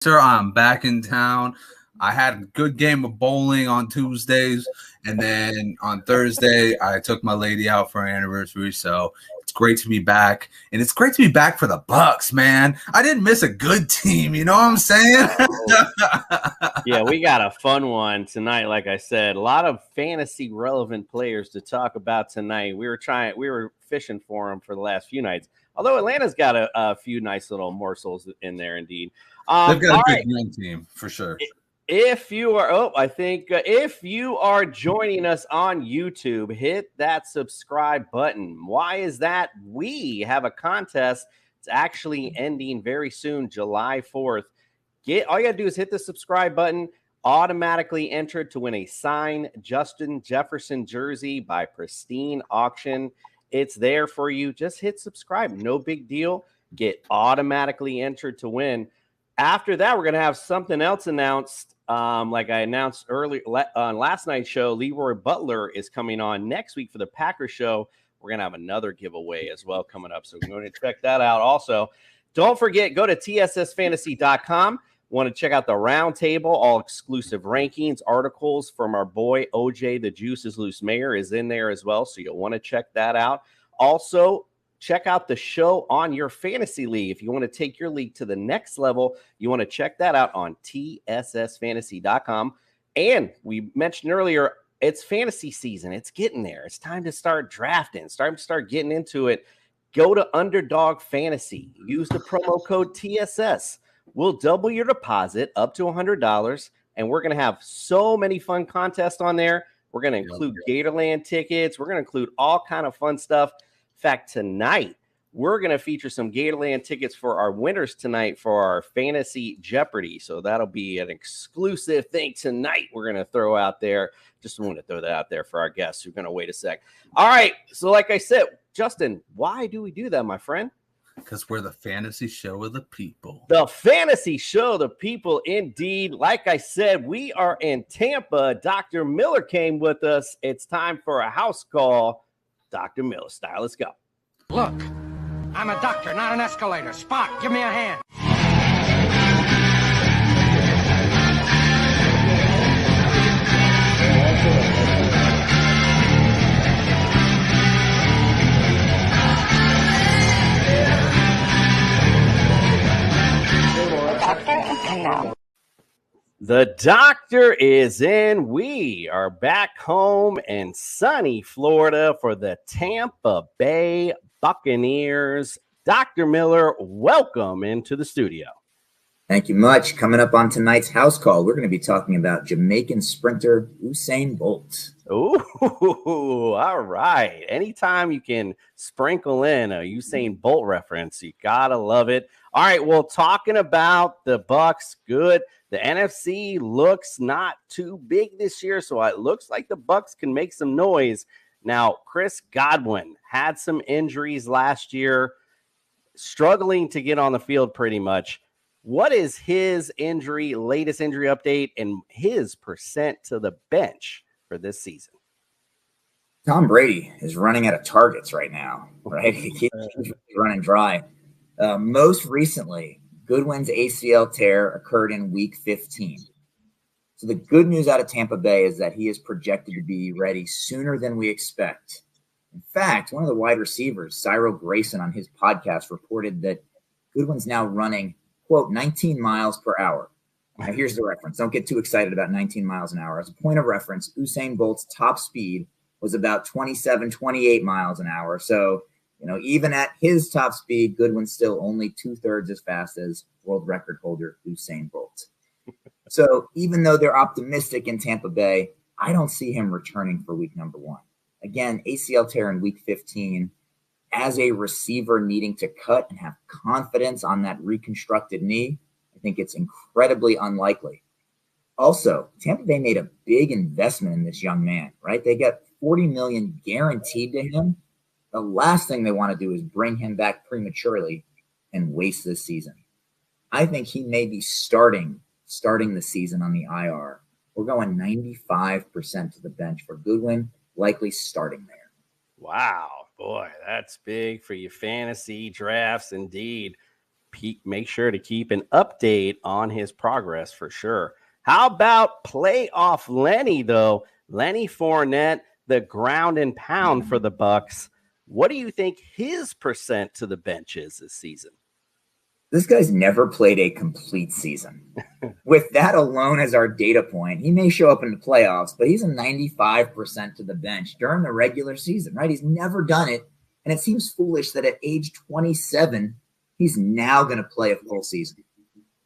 Sir, I'm back in town. I had a good game of bowling on Tuesdays, and then on Thursday, I took my lady out for her anniversary. So it's great to be back, and it's great to be back for the Bucks, man. I didn't miss a good team. You know what I'm saying? Yeah, we got a fun one tonight. Like I said, a lot of fantasy relevant players to talk about tonight. We were fishing for them for the last few nights. Although Atlanta's got a few nice little morsels in there, indeed. They've got a good young team for sure. If you are, if you are joining us on YouTube, hit that subscribe button. Why is that? We have a contest. It's actually ending very soon, July 4th. All you gotta do is hit the subscribe button, automatically entered to win a signed Justin Jefferson jersey by Pristine Auction. It's there for you. Just hit subscribe. No big deal. Get automatically entered to win. After that, we're going to have something else announced. Like I announced earlier on last night's show, Leroy Butler is coming on next week for the Packers show. We're going to have another giveaway as well coming up. So we're going to check that out also. Don't forget, go to tssfantasy.com. Want to check out the roundtable, all exclusive rankings, articles from our boy OJ, the Juice is Loose Mayor is in there as well. So you'll want to check that out. Also, check out the show on your fantasy league. If you want to take your league to the next level, you want to check that out on tssfantasy.com. And we mentioned earlier, it's fantasy season. It's getting there. It's time to start drafting. It's time to start getting into it. Go to Underdog Fantasy. Use the promo code TSS. We'll double your deposit up to $100, and we're going to have so many fun contests on there. We're going to include Gatorland tickets. We're going to include all kind of fun stuff. In fact, tonight, we're going to feature some Gatorland tickets for our winners tonight for our Fantasy Jeopardy. So that'll be an exclusive thing tonight we're going to throw out there. Just want to throw that out there for our guests who are going to wait a sec. All right. So like I said, Justin, why do we do that, my friend? Because we're the fantasy show of the people. The fantasy show of the people, indeed. Like I said, we are in Tampa. Dr. Miller came with us. It's time for a house call. Dr. Miller style. Let's go. Look, I'm a doctor, not an escalator. Spock, give me a hand. The doctor is in. We are back home in sunny Florida for the Tampa Bay Buccaneers. Dr. Miller, welcome into the studio. Thank you much. Coming up on tonight's house call, we're going to be talking about Jamaican sprinter Usain Bolt. Ooh, all right. Anytime you can sprinkle in a Usain Bolt reference, you gotta love it. All right, well, talking about the Bucks, good. The NFC looks not too big this year, so it looks like the Bucks can make some noise. Now, Chris Godwin had some injuries last year, struggling to get on the field pretty much. What is his latest injury update, and his percent to the bench for this season? Tom Brady is running out of targets right now, right? He's running dry. Most recently, Goodwin's ACL tear occurred in week 15. So the good news out of Tampa Bay is that he is projected to be ready sooner than we expect. In fact, one of the wide receivers, Cyril Grayson, on his podcast reported that Goodwin's now running, quote, 19 miles per hour. Now, here's the reference. Don't get too excited about 19 miles an hour. As a point of reference, Usain Bolt's top speed was about 27, 28 miles an hour. So, even at his top speed, Goodwin's still only 2/3 as fast as world record holder Usain Bolt. So even though they're optimistic in Tampa Bay, I don't see him returning for week number 1. Again, ACL tear in week 15. As a receiver needing to cut and have confidence on that reconstructed knee, I think it's incredibly unlikely. Also, Tampa Bay made a big investment in this young man, right? They got $40 million guaranteed to him. The last thing they want to do is bring him back prematurely and waste this season. I think he may be starting the season on the IR. We're going 95% to the bench for Goodwin, likely starting there. Wow, boy, that's big for your fantasy drafts indeed. make sure to keep an update on his progress for sure. How about playoff Lenny, though? Lenny Fournette, the ground and pound for the Bucks. What do you think his percent to the bench is this season? This guy's never played a complete season. With that alone as our data point, he may show up in the playoffs, but he's a 95% to the bench during the regular season, right? He's never done it. And it seems foolish that at age 27, he's now going to play a full season.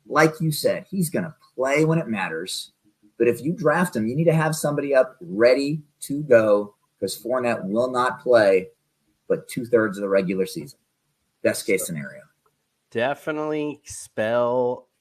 Like you said, he's going to play when it matters. But if you draft him, you need to have somebody up ready to go because Fournette will not play but 2/3 of the regular season. Best case scenario. Definitely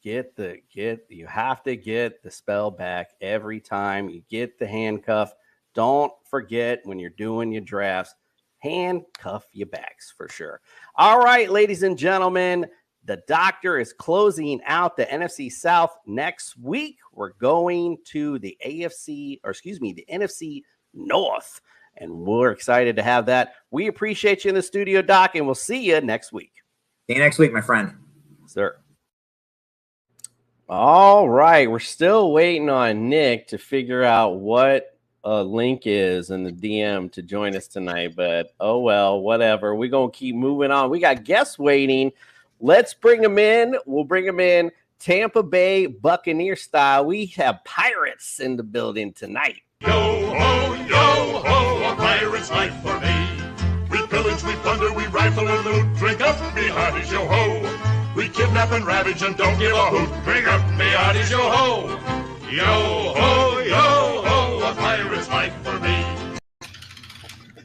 you have to get the spell back every time you get the handcuff. Don't forget when you're doing your drafts, handcuff your backs for sure. All right, ladies and gentlemen, the doctor is closing out the NFC South next week. We're going to the the NFC North, and we're excited to have that. We appreciate you in the studio, Doc, and we'll see you next week. See you next week, my friend. Sir. All right. We're still waiting on Nick to figure out what a link is in the DM to join us tonight. But, oh, well, whatever. We're going to keep moving on. We got guests waiting. Let's bring them in. We'll bring them in Tampa Bay Buccaneer style. We have Pirates in the building tonight. Yo ho, a pirate's life for me. We pillage, we plunder, we rifle and loot. Drink up, me hearties, yo ho. We kidnap and ravage and don't give a hoot. Drink up, me hearties, yo ho. Yo ho, a pirate's life for me.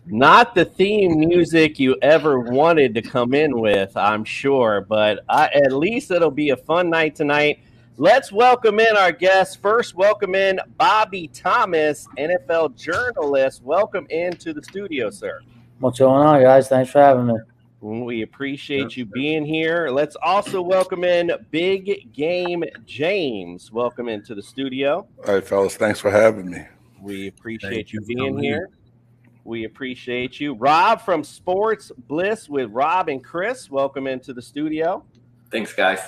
Not the theme music you ever wanted to come in with, I'm sure, but at least it'll be a fun night tonight. Let's welcome in our guests. First, welcome in Bobby Thomas, NFL journalist. Welcome into the studio, sir. What's going on, guys? Thanks for having me. We appreciate you being here. Let's also welcome in Big Game James. Welcome into the studio. All right, fellas. Thanks for having me. We appreciate you being here. We appreciate you. Rob from Sports Bliss with Rob and Chris. Welcome into the studio. Thanks, guys.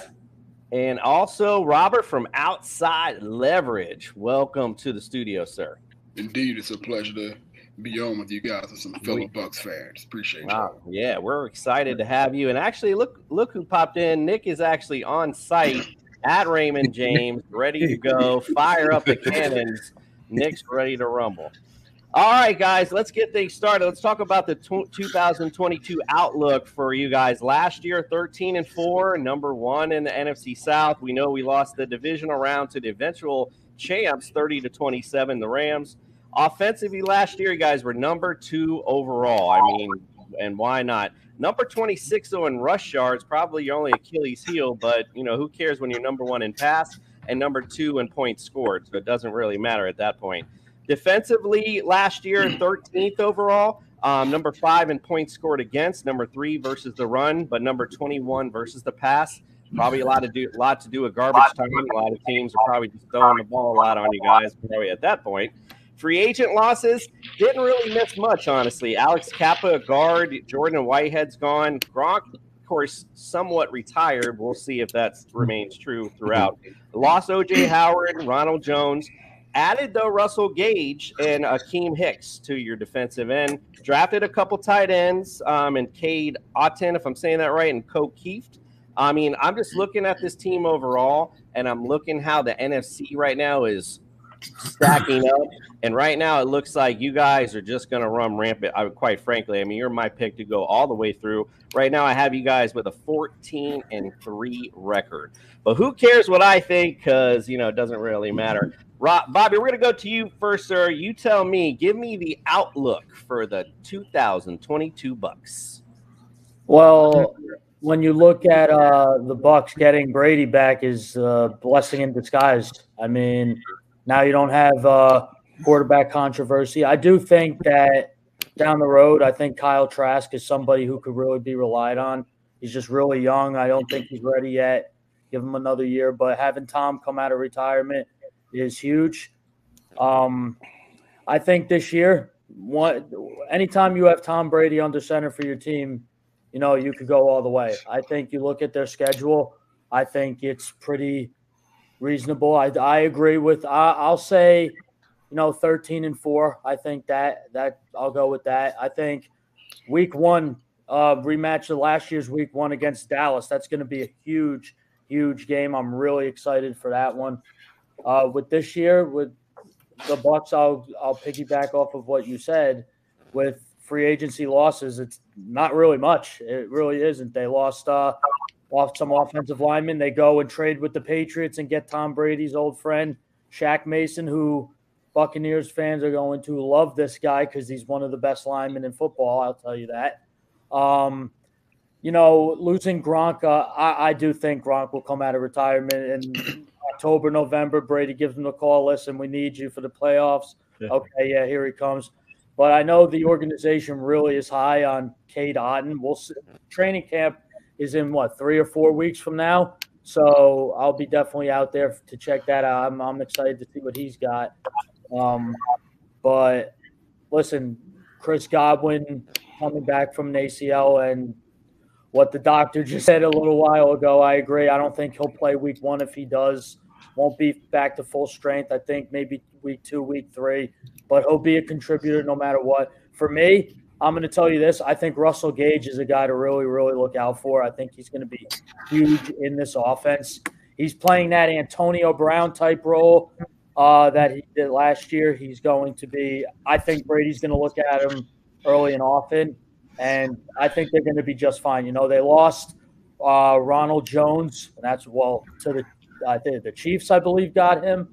And also Robert from Outside Leverage. Welcome to the studio, sir. Indeed, it's a pleasure to be on with you guys and some fellow Bucks fans. Appreciate you. Yeah, we're excited to have you. And actually, look who popped in. Nick is actually on site at Raymond James, ready to go. Fire up the cannons. Nick's ready to rumble. All right, guys, let's get things started. Let's talk about the 2022 outlook for you guys. Last year, 13-4, number one in the NFC South. We know we lost the divisional round to the eventual champs, 30-27, the Rams. Offensively, last year, you guys were number 2 overall. I mean, and why not? Number 26, though, in rush yards, probably your only Achilles heel, but, you know, who cares when you're number 1 in pass and number 2 in points scored? So it doesn't really matter at that point. Defensively, last year, 13th overall, number 5 in points scored against, number 3 versus the run, but number 21 versus the pass. Probably a lot to do with garbage time. A lot of teams are probably just throwing the ball a lot on you guys probably at that point. Free agent losses, didn't really miss much, honestly. Alex Kappa, guard. Jordan Whitehead's gone. Gronk, of course, somewhat retired. We'll see if that remains true throughout. Lost O.J. Howard, Ronald Jones. Added, though, Russell Gage and Akeem Hicks to your defensive end. Drafted a couple tight ends, and Cade Otton, if I'm saying that right, and Coke Kieft. I mean, I'm just looking at this team overall, and I'm looking how the NFC right now is stacking up. And right now it looks like you guys are just going to run rampant. Quite frankly, I mean, you're my pick to go all the way through. Right now I have you guys with a 14-3 record. But who cares what I think, because, you know, it doesn't really matter. Bobby, we're going to go to you first, sir. You tell me, give me the outlook for the 2022 Bucks. Well, when you look at the Bucks getting Brady back is a blessing in disguise. I mean, now you don't have quarterback controversy. I do think that down the road, I think Kyle Trask is somebody who could really be relied on. He's just really young. I don't think he's ready yet. Give him another year. But having Tom come out of retirement is huge. I think this year, anytime you have Tom Brady under center for your team, you could go all the way. I think you look at their schedule, I think it's pretty reasonable. I agree with, I'll say, 13-4. I think that I'll go with that. I think week one, rematch of last year's week one against Dallas. That's going to be a huge, huge game. I'm really excited for that one. With this year, with the Bucks, I'll piggyback off of what you said. With free agency losses, it's not really much. It really isn't. They lost off some offensive linemen. They go and trade with the Patriots and get Tom Brady's old friend Shaq Mason, who Buccaneers fans are going to love this guy because he's one of the best linemen in football. I'll tell you that. Losing Gronk, I do think Gronk will come out of retirement in October, November. Brady gives him a call. Listen, we need you for the playoffs. Okay, yeah, here he comes. But I know the organization really is high on Cade Otton. We'll see. Training camp is in 3 or 4 weeks from now. So I'll be definitely out there to check that out. I'm excited to see what he's got. But listen, Chris Godwin coming back from an ACL, and what the doctor just said a little while ago, I agree. I don't think he'll play week one. If he does, won't be back to full strength. I think maybe week 2, week 3, but he'll be a contributor no matter what. For me, I'm going to tell you this. I think Russell Gage is a guy to really, really look out for. I think he's going to be huge in this offense. He's playing that Antonio Brown type role that he did last year. He's going to be – I think Brady's going to look at him early and often, and I think they're going to be just fine. They lost Ronald Jones, and that's, to the Chiefs, I believe, got him.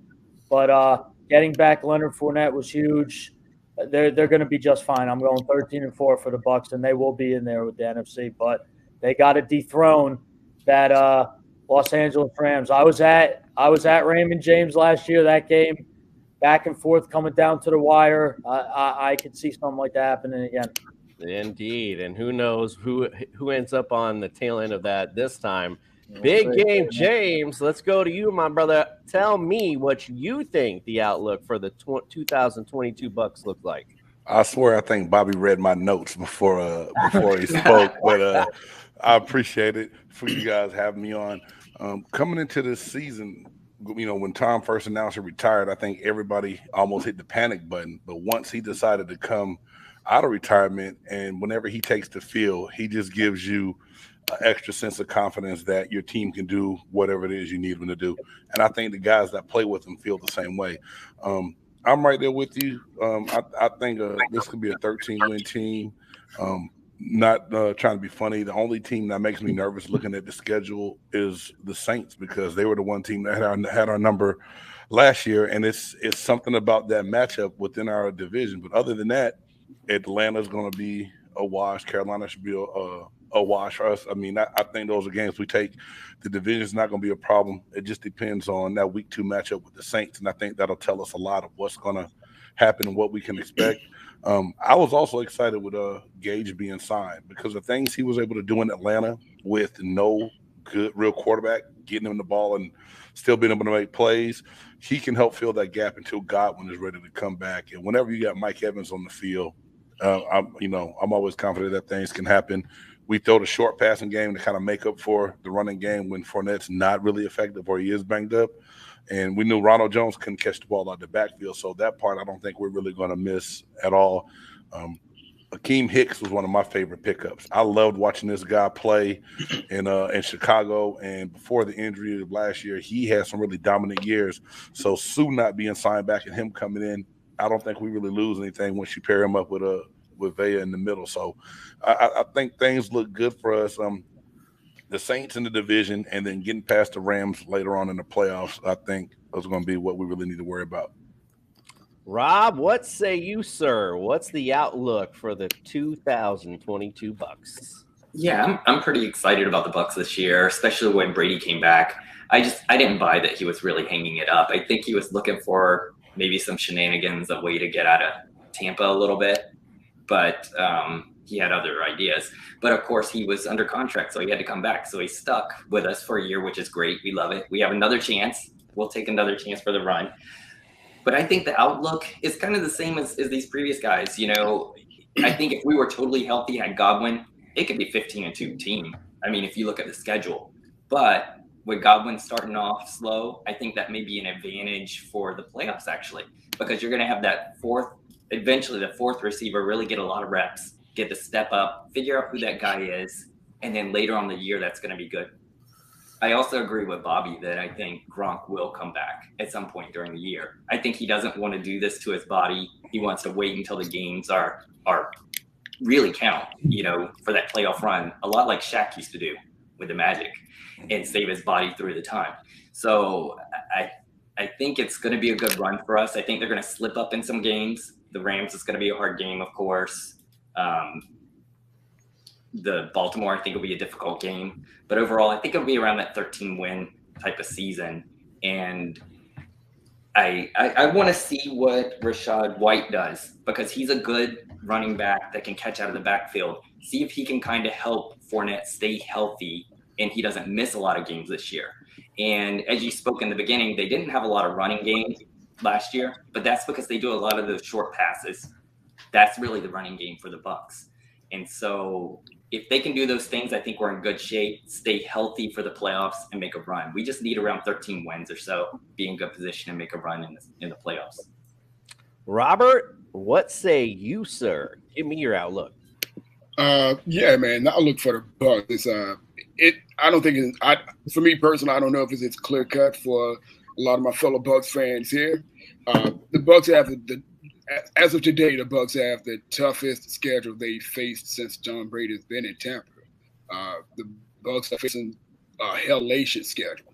But getting back Leonard Fournette was huge. They're going to be just fine. I'm going 13-4 for the Bucks, and they will be in there with the NFC. But they got to dethrone that Los Angeles Rams. I was at Raymond James last year. That game, back and forth, coming down to the wire. I could see something like that happening again. Indeed, and who knows who ends up on the tail end of that this time. Big game, James. Let's go to you, my brother. Tell me what you think the outlook for the 2022 Bucks look like. I swear, I think Bobby read my notes before he spoke, but I appreciate it for you guys having me on. Coming into this season, when Tom first announced he retired, I think everybody almost hit the panic button. But once he decided to come out of retirement, and whenever he takes the field, he just gives you an extra sense of confidence that your team can do whatever it is you need them to do. And I think the guys that play with him feel the same way. I'm right there with you. I think this could be a 13-win team. Not trying to be funny. The only team that makes me nervous looking at the schedule is the Saints, because they were the one team that had our number last year, and it's something about that matchup within our division. But other than that, Atlanta's going to be a wash. Carolina should be a wash for us. I mean, I think those are games we take. The division's not going to be a problem. It just depends on that week 2 matchup with the Saints, and I think that'll tell us a lot of what's going to happen and what we can expect. I was also excited with Gage being signed, because the things he was able to do in Atlanta with no good real quarterback, getting him the ball and still being able to make plays, he can help fill that gap until Godwin is ready to come back. And whenever you got Mike Evans on the field, I'm always confident that things can happen. We throw the short passing game to kind of make up for the running game when Fournette's not really effective or he is banged up. And we knew Ronald Jones couldn't catch the ball out the backfield, so that part I don't think we're really going to miss at all. Akeem Hicks was one of my favorite pickups. I loved watching this guy play in Chicago, and before the injury of last year, he had some really dominant years. So Sue not being signed back and him coming in, I don't think we really lose anything once you pair him up with Vea in the middle. So I think things look good for us. The Saints in the division, and then getting past the Rams later on in the playoffs, I think those are going to be what we really need to worry about. Rob, what say you, sir? What's the outlook for the 2022 Bucks? Yeah, I'm pretty excited about the Bucks this year, especially when Brady came back. I didn't buy that he was really hanging it up. I think he was looking for maybe some shenanigans, a way to get out of Tampa a little bit, but he had other ideas. But of course, he was under contract, so he had to come back. So he stuck with us for a year, which is great. We love it. We have another chance. We'll take another chance for the run. But I think the outlook is kind of the same as these previous guys. I think if we were totally healthy, had Godwin, it could be 15-2 team. I mean, if you look at the schedule, but with Godwin starting off slow, I think that may be an advantage for the playoffs actually, because you're going to have that eventually the fourth receiver really get a lot of reps, get to step up, figure out who that guy is, and then later on the year, that's going to be good. I also agree with Bobby that I think Gronk will come back at some point during the year. I think he doesn't want to do this to his body. He wants to wait until the games are really count, for that playoff run, a lot like Shaq used to do with the Magic, and save his body through the time. So I think it's going to be a good run for us. I think they're going to slip up in some games. The Rams is going to be a hard game, of course. The Baltimore, I think, will be a difficult game. But overall, I think it'll be around that 13-win type of season. And I want to see what Rachaad White does, because he's a good running back that can catch out of the backfield. See if he can kind of help Fournette stay healthy and he doesn't miss a lot of games this year. And as you spoke in the beginning, they didn't have a lot of running games last year, but that's because they do a lot of those short passes. That's really the running game for the Bucs. And so if they can do those things, I think we're in good shape, stay healthy for the playoffs, and make a run. We just need around 13 wins or so, be in good position and make a run in the playoffs. Robert, what say you, sir? Give me your outlook. Yeah, man. I look for the Bucs. I don't think for me personally, I don't know if it's clear cut for a lot of my fellow Bucs fans here. The Bucs have as of today, the Bucs have the toughest schedule they faced since John Brady has been in Tampa. The Bucs are facing a hellacious schedule.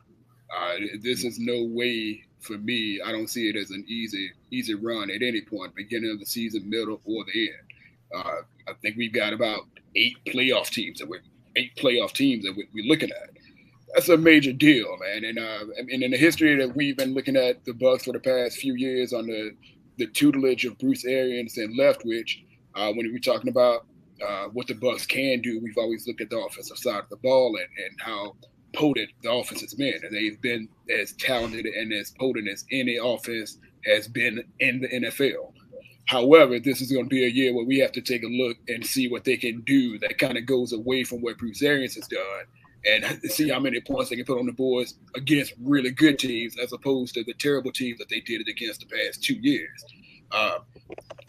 This is no way for me. I don't see it as an easy run at any point, beginning of the season, middle, or the end. I think we've got about 8 playoff teams that we're looking at. That's a major deal, man. And in the history that we've been looking at the Bucs for the past few years on the tutelage of Bruce Arians and Leftwich, when we're talking about what the Bucs can do, we've always looked at the offensive side of the ball and how potent the offense has been. And they've been as talented and as potent as any offense has been in the NFL. However, this is going to be a year where we have to take a look and see what they can do that kind of goes away from what Bruce Arians has done, and see how many points they can put on the boards against really good teams as opposed to the terrible teams that they did it against the past 2 years.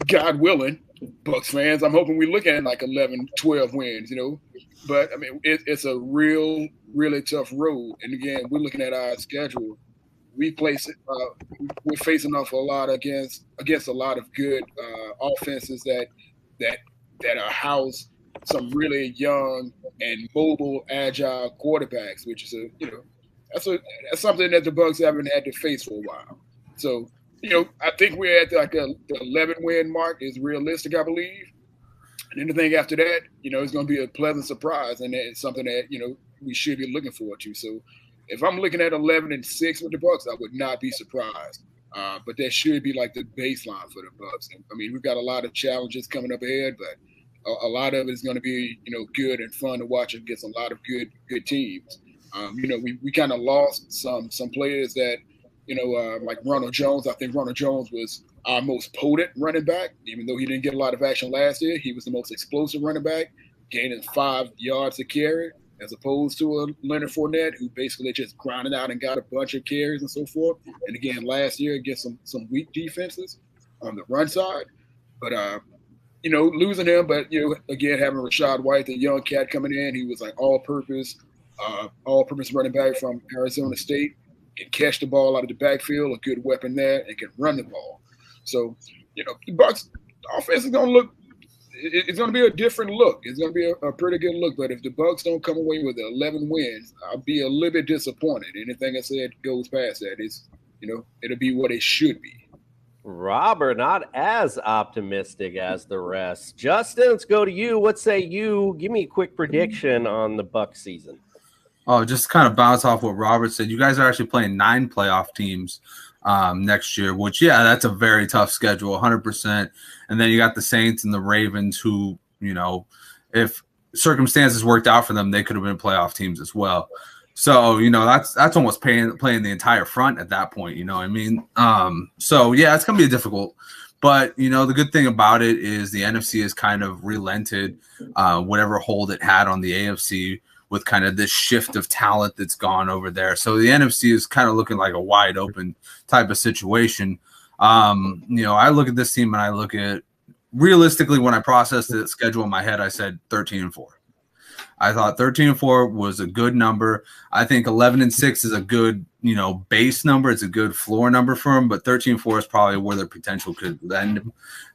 God willing, Bucs fans, I'm hoping we look at like 11, 12 wins, But, I mean, it's a really tough road. And, again, we're looking at our schedule. We're facing off a lot against a lot of good offenses that are housed some really young and mobile, agile quarterbacks, which is that's something that the Bucs haven't had to face for a while. So, I think we're at like the 11-win mark is realistic, I believe. And anything after that, it's going to be a pleasant surprise, and it's something that we should be looking forward to. So, if I'm looking at 11-6 with the Bucs, I would not be surprised. But that should be like the baseline for the Bucs. I mean, we've got a lot of challenges coming up ahead, but a lot of it is going to be, good and fun to watch against a lot of good teams. We kind of lost some players that, like Ronald Jones. I think Ronald Jones was our most potent running back, even though he didn't get a lot of action last year. He was the most explosive running back, gaining 5 yards a carry, as opposed to a Leonard Fournette, who basically just grinded out and got a bunch of carries and so forth. And again, last year against some weak defenses on the run side. But, losing him, but, again, having Rachaad White, the young cat coming in, he was like all-purpose running back from Arizona State, can catch the ball out of the backfield, a good weapon there, and can run the ball. So, the Bucs offense is going to look – it's going to be a different look. It's going to be a pretty good look. But if the Bucs don't come away with 11 wins, I'll be a little bit disappointed. Anything I said goes past that. It'll be what it should be. Robert, not as optimistic as the rest. Justin, let's go to you. What say you? Give me a quick prediction on the Bucs season. Oh, just kind of bounce off what Robert said. You guys are actually playing 9 playoff teams next year, which, that's a very tough schedule, 100%. And then you got the Saints and the Ravens who, if circumstances worked out for them, they could have been playoff teams as well. So, that's almost playing the entire front at that point, you know what I mean? So, it's going to be difficult. But, the good thing about it is the NFC has kind of relented whatever hold it had on the AFC with kind of this shift of talent that's gone over there. So the NFC is kind of looking like a wide open type of situation. I look at this team and I look at realistically when I processed the schedule in my head, I said 13-4. I thought 13-4 was a good number. I think 11-6 is a good, base number. It's a good floor number for them, but 13-4 is probably where their potential could end.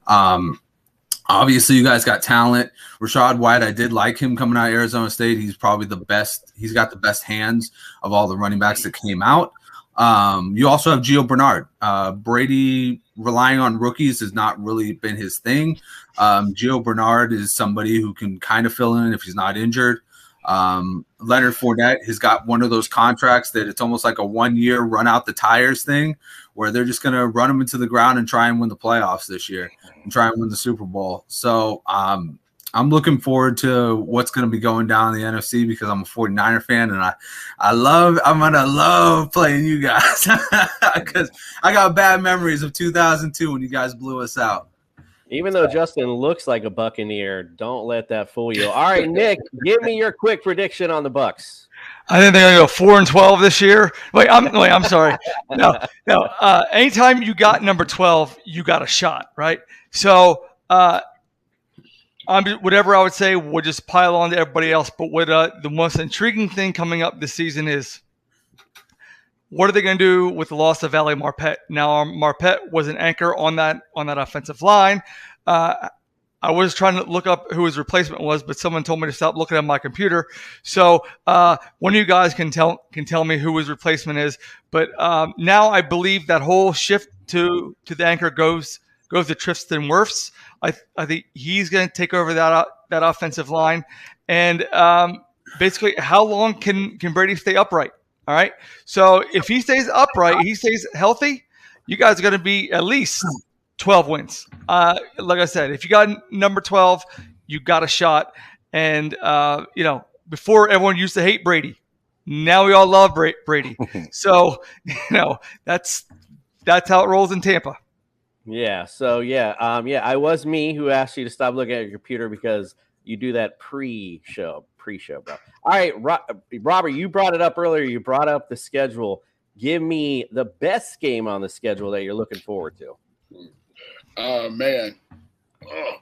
Obviously, you guys got talent. Rachaad White, I did like him coming out of Arizona State. He's probably the best. He's got the best hands of all the running backs that came out. You also have Gio Bernard. Brady relying on rookies has not really been his thing. Gio Bernard is somebody who can kind of fill in if he's not injured. Leonard Fournette has got one of those contracts that it's almost like a 1-year run out the tires thing where they're just going to run him into the ground and try and win the playoffs this year and try and win the Super Bowl. So I'm looking forward to what's going to be going down in the NFC because I'm a 49er fan and I'm going to love playing you guys because I got bad memories of 2002 when you guys blew us out. Even though Justin looks like a Buccaneer, don't let that fool you. All right, Nick, give me your quick prediction on the Bucs. I think they're going to go 4-12 this year. I'm sorry. No. Anytime you got number 12, you got a shot, right? So, whatever I would say would just pile on to everybody else. But what the most intriguing thing coming up this season is, what are they going to do with the loss of Valley Marpet? Now, Marpet was an anchor on that offensive line. I was trying to look up who his replacement was, but someone told me to stop looking at my computer. So one of you guys can tell me who his replacement is. But now I believe that whole shift to the anchor goes to Tristan Wirfs. I think he's going to take over that offensive line. And basically, how long can Brady stay upright? All right. So if he stays upright, he stays healthy, you guys are going to be at least 12 wins. Like I said, if you got number 12, you got a shot. And, before everyone used to hate Brady. Now we all love Brady. So, that's how it rolls in Tampa. Yeah. So, I was me who asked you to stop looking at your computer because you do that pre-show, bro. All right, Robert, you brought it up earlier. You brought up the schedule. Give me the best game on the schedule that you're looking forward to. Man,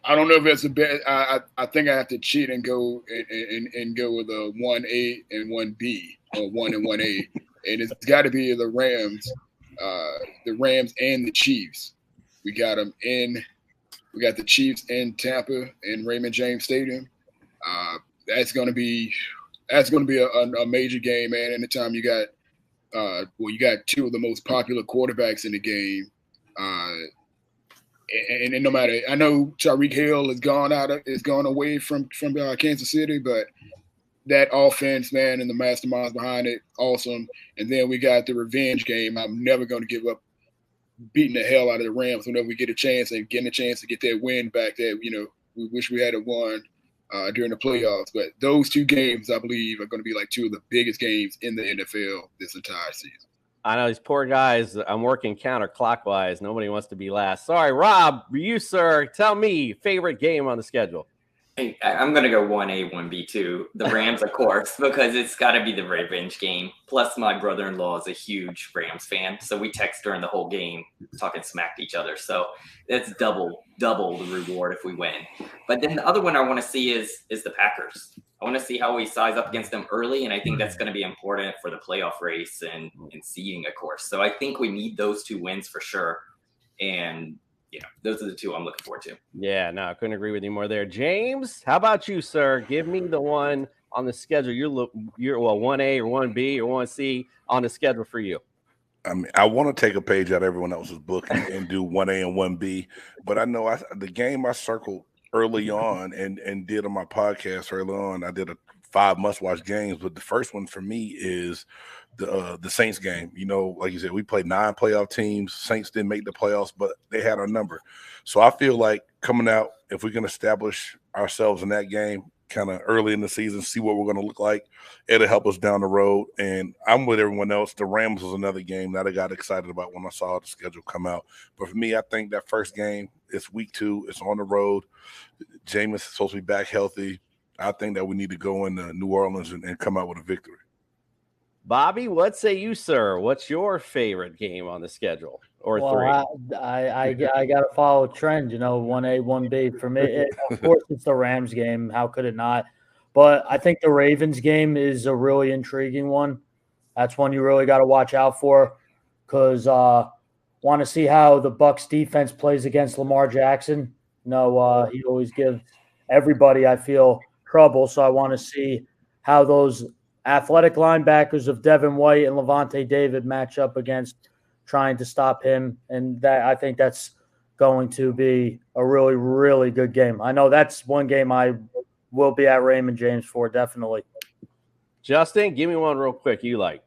I don't know if it's a bit. I think I have to cheat and go and go with a 1A and 1B or 1 and 1A, and it's got to be the Rams and the Chiefs. We got them in. We got the Chiefs in Tampa in Raymond James Stadium. That's going to be a major game, man. Anytime you got you got two of the most popular quarterbacks in the game, and no matter, I know Tyreek Hill is gone away from Kansas City, but that offense, man, and the masterminds behind it, awesome. And then we got the revenge game. I'm never going to give up beating the hell out of the Rams whenever we get a chance and getting a chance to get that win back that, we wish we had it won during the playoffs. But those two games, I believe, are going to be like two of the biggest games in the NFL this entire season. I know these poor guys. I'm working counterclockwise. Nobody wants to be last. Sorry, Rob, you, sir, tell me favorite game on the schedule. Hey, I'm going to go 1A, 1B too. The Rams, of course, because it's got to be the revenge game. Plus, my brother-in-law is a huge Rams fan, so we text during the whole game, talking smack to each other. So that's double the reward if we win. But then the other one I want to see is the Packers. I want to see how we size up against them early, and I think that's going to be important for the playoff race and seeding, of course. So I think we need those two wins for sure. And those are the two I'm looking forward to. Yeah, no, I couldn't agree with you more there. James, how about you, sir? Give me the one on the schedule. You're 1A or 1B or 1C on the schedule for you. I mean, I want to take a page out of everyone else's book and do 1A and 1B, but I know the game I circled early on and did on my podcast early on, I did 5 must-watch games, but the first one for me is the Saints game. Like you said, we played 9 playoff teams. Saints didn't make the playoffs, but they had our number. So I feel like coming out, if we can establish ourselves in that game, kind of early in the season, see what we're going to look like. It'll help us down the road. And I'm with everyone else. The Rams was another game that I got excited about when I saw the schedule come out. But for me, I think that first game, it's week 2. It's on the road. Jameis is supposed to be back healthy. I think that we need to go into New Orleans and come out with a victory. Bobby, what say you, sir? What's your favorite game on the schedule? Or three? I got to follow trend, 1A, 1B. For me, of course, it's the Rams game. How could it not? But I think the Ravens game is a really intriguing one. That's one you really got to watch out for because want to see how the Bucs defense plays against Lamar Jackson. He always gives everybody, I feel, trouble. So I want to see how those athletic linebackers of Devin White and Levante David match up against trying to stop him. And that I think that's going to be a really, really good game. I know that's one game I will be at Raymond James for, definitely. Justin, give me one real quick you like.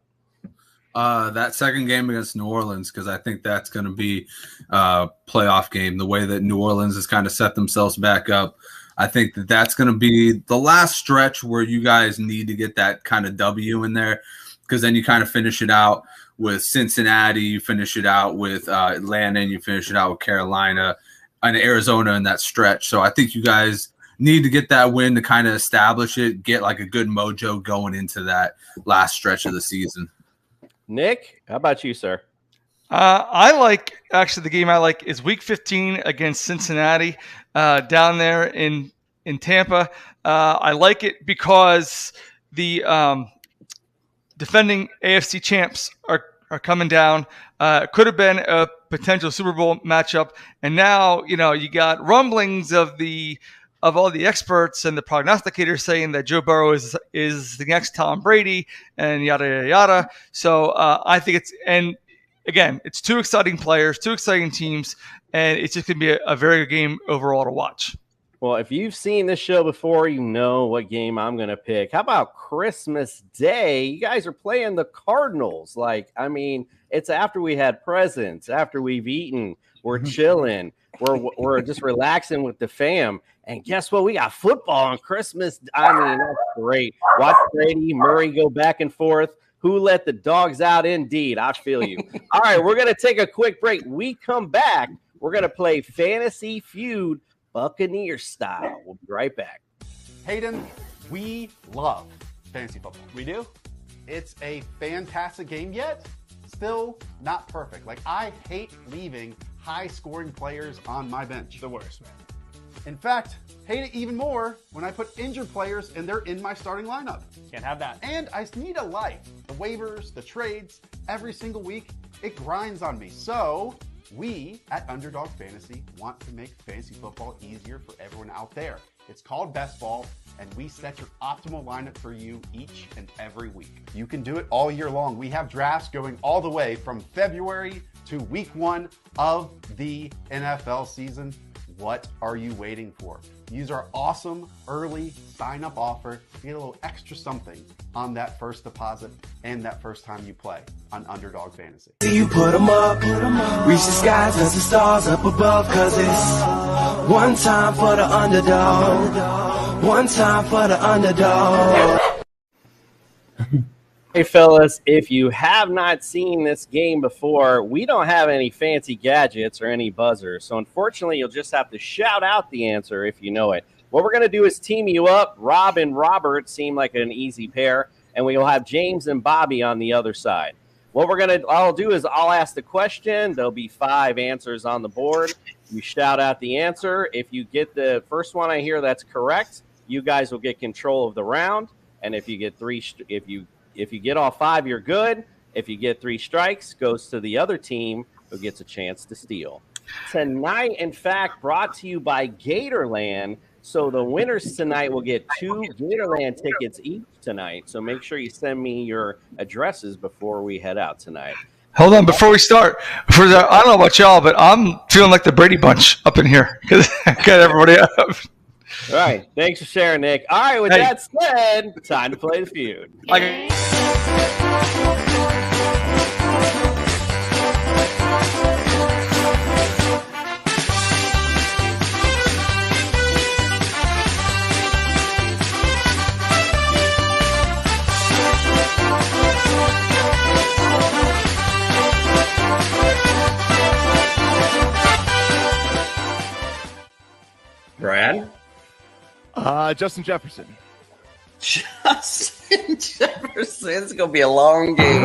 That second game against New Orleans, because I think that's going to be a playoff game. The way that New Orleans has kind of set themselves back up, I think that that's going to be the last stretch where you guys need to get that kind of W in there, because then you kind of finish it out with Cincinnati, you finish it out with Atlanta, and you finish it out with Carolina and Arizona in that stretch. So I think you guys need to get that win to kind of establish it, get like a good mojo going into that last stretch of the season. Nick, how about you, sir? The game I like is Week 15 against Cincinnati down there in Tampa. I like it because the defending AFC champs are coming down. It could have been a potential Super Bowl matchup, and now you got rumblings of all the experts and the prognosticators saying that Joe Burrow is the next Tom Brady and yada, yada, yada. So I think it's 2 exciting players, 2 exciting teams, and it's just going to be a very good game overall to watch. Well, if you've seen this show before, you know what game I'm going to pick. How about Christmas Day? You guys are playing the Cardinals. It's after we had presents, after we've eaten, we're chilling. We're just relaxing with the fam. And guess what? We got football on Christmas. That's great. Watch Brady, Murray go back and forth. Who let the dogs out? Indeed. I feel you. All right, we're going to take a quick break. We come back. We're going to play Fantasy Feud Buccaneer style. We'll be right back. Hayden, we love fantasy football. We do? It's a fantastic game, yet still not perfect. I hate leaving high-scoring players on my bench. The worst, man. In fact, hate it even more when I put injured players and they're in my starting lineup. Can't have that. And I need a life. The waivers, the trades, every single week, it grinds on me. So we at Underdog Fantasy want to make fantasy football easier for everyone out there. It's called Best Ball, and we set your optimal lineup for you each and every week. You can do it all year long. We have drafts going all the way from February to week 1 of the NFL season. What are you waiting for? Use our awesome early sign-up offer to get a little extra something on that first deposit and that first time you play on Underdog Fantasy. You put them up, reach the skies as the stars up above, cause it's one time for the underdog, one time for the underdog. Hey, fellas, if you have not seen this game before, we don't have any fancy gadgets or any buzzers. So, unfortunately, you'll just have to shout out the answer if you know it. What we're going to do is team you up. Rob and Robert seem like an easy pair, and we will have James and Bobby on the other side. What I'll do is I'll ask the question. There'll be 5 answers on the board. You shout out the answer. If you get the first one I hear that's correct, you guys will get control of the round. And if you get 3, if you get all 5, you're good. If you get 3 strikes, goes to the other team who gets a chance to steal. Tonight, in fact, brought to you by Gatorland. So the winners tonight will get 2 Gatorland tickets each tonight. So make sure you send me your addresses before we head out tonight. Hold on, before we start, I don't know about y'all, but I'm feeling like the Brady Bunch up in here because I got everybody up. All right. Thanks for sharing, Nick. All right. With that said, time to play the feud. Brad. Justin Jefferson. Justin Jefferson. It's going to be a long game.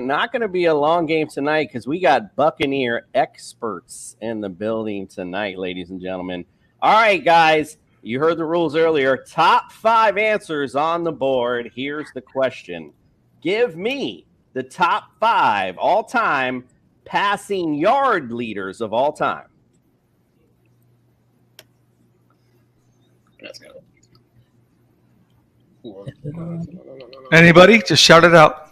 Not going to be a long game tonight because we got Buccaneer experts in the building tonight, ladies and gentlemen. All right, guys, you heard the rules earlier. Top 5 answers on the board. Here's the question. Give me the top 5 all-time passing yard leaders of all time. Anybody? Just shout it out.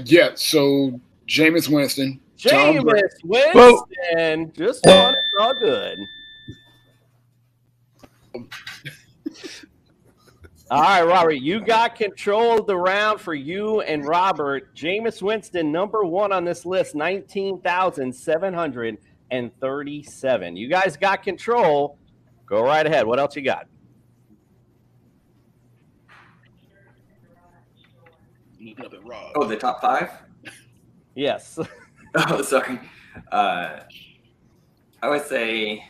Yeah, so Jameis Winston. Jameis Winston. Just on it, all good. All right, Robert, you got control of the round for you and Robert. Jameis Winston, number 1 on this list, 19,737. You guys got control. Go right ahead. What else you got? Oh, the top 5? Yes. Oh, sorry. I would say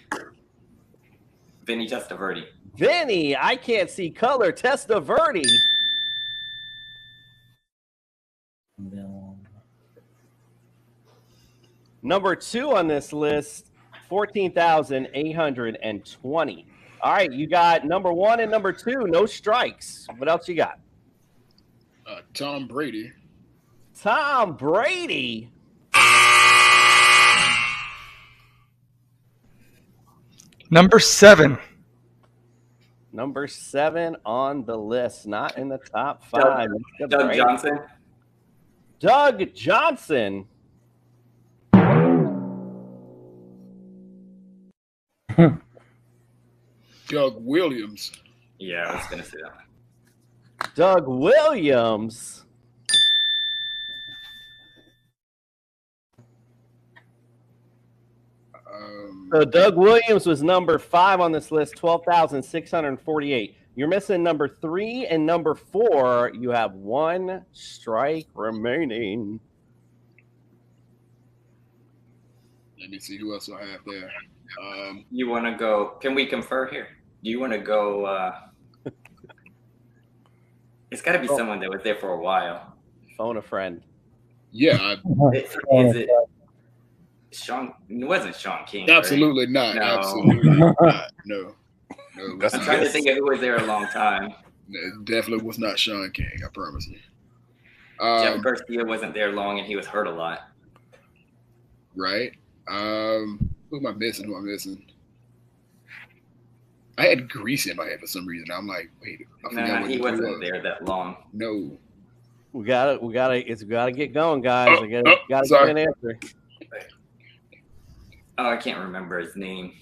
Vinny Testaverde. Vinny, I can't see color. Testaverde. Number 2 on this list, 14,820. All right, you got number 1 and number 2, no strikes. What else you got? Tom Brady. Tom Brady. Number 7. Number 7 on the list, not in the top 5. Doug Johnson. Doug Johnson. Doug Williams. Yeah, I was going to say that one. Doug Williams. So Doug Williams was number 5 on this list, 12,648. You're missing number 3 and number 4. You have 1 strike remaining. Let me see who else I have there. You want to go? Can we confer here? Do you want to go? It's got to be someone that was there for a while. Phone a friend. Yeah. Is it Sean? It wasn't Sean King. Absolutely right? not. No. Absolutely not. No. I'm trying to think of who was there a long time. It definitely was not Sean King. I promise you. Jeff Garcia wasn't there long, and he was hurt a lot. Right. Who am I missing? I had Grease in my head for some reason. I'm like, wait. No, he wasn't there that long. No. We gotta get going, guys. I gotta get an answer. Oh, I can't remember his name.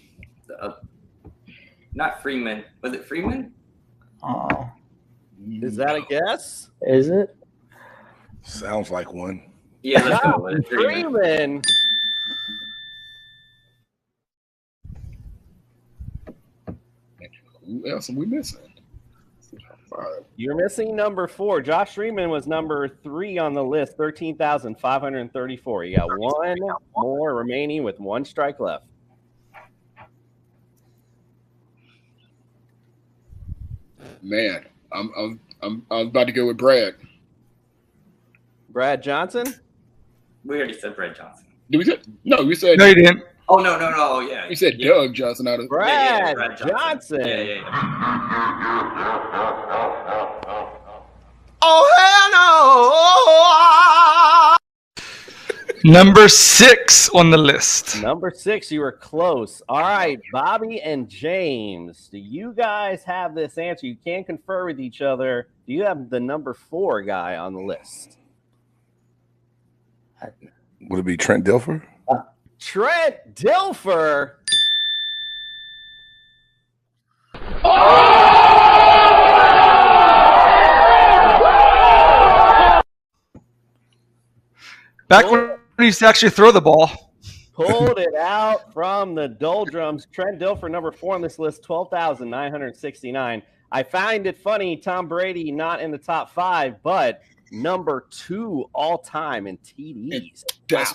Not Freeman. Was it Freeman? Oh. Is that a guess? Is it? Sounds like one. Yeah, let's go with it. Freeman. Who else are we missing? You're missing number 4. Josh Freeman was number 3 on the list, 13,534. You got 1 more remaining with 1 strike left. Man, I'm about to go with Brad. Brad Johnson? We already said Brad Johnson. Did we say no? We said No, you didn't. Oh no! Yeah, we said Doug Johnson out of Brad Brad Johnson. Yeah. Oh, hell no! Number 6 on the list. Number 6, you were close. All right, Bobby and James, do you guys have this answer? You can confer with each other. Do you have the number 4 guy on the list? Would it be Trent Dilfer? Trent Dilfer. Back when he used to actually throw the ball. Pulled it out from the doldrums. Trent Dilfer, number 4 on this list, 12,969. I find it funny Tom Brady not in the top 5, but number 2 all time in TDs. That's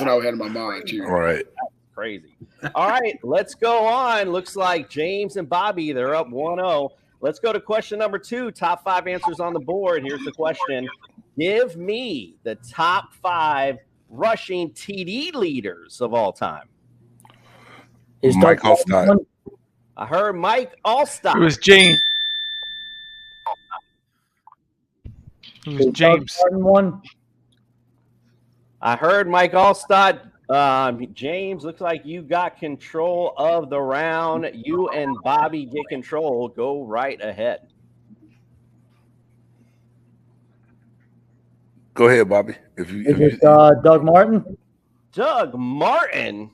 what I had in my mind too. All right. That's crazy. All right, let's go on. Looks like James and Bobby, they're up 1-0. Let's go to question number 2. Top 5 answers on the board. Here's the question. Give me the top 5 rushing TD leaders of all time. Is Mike Allstott. I heard Mike Allstott. It was James. It was James. One. I heard Mike Allstott. James, looks like you got control of the round. You and Bobby get control. Go right ahead. Go ahead, Bobby. Is it Doug Martin? Doug Martin.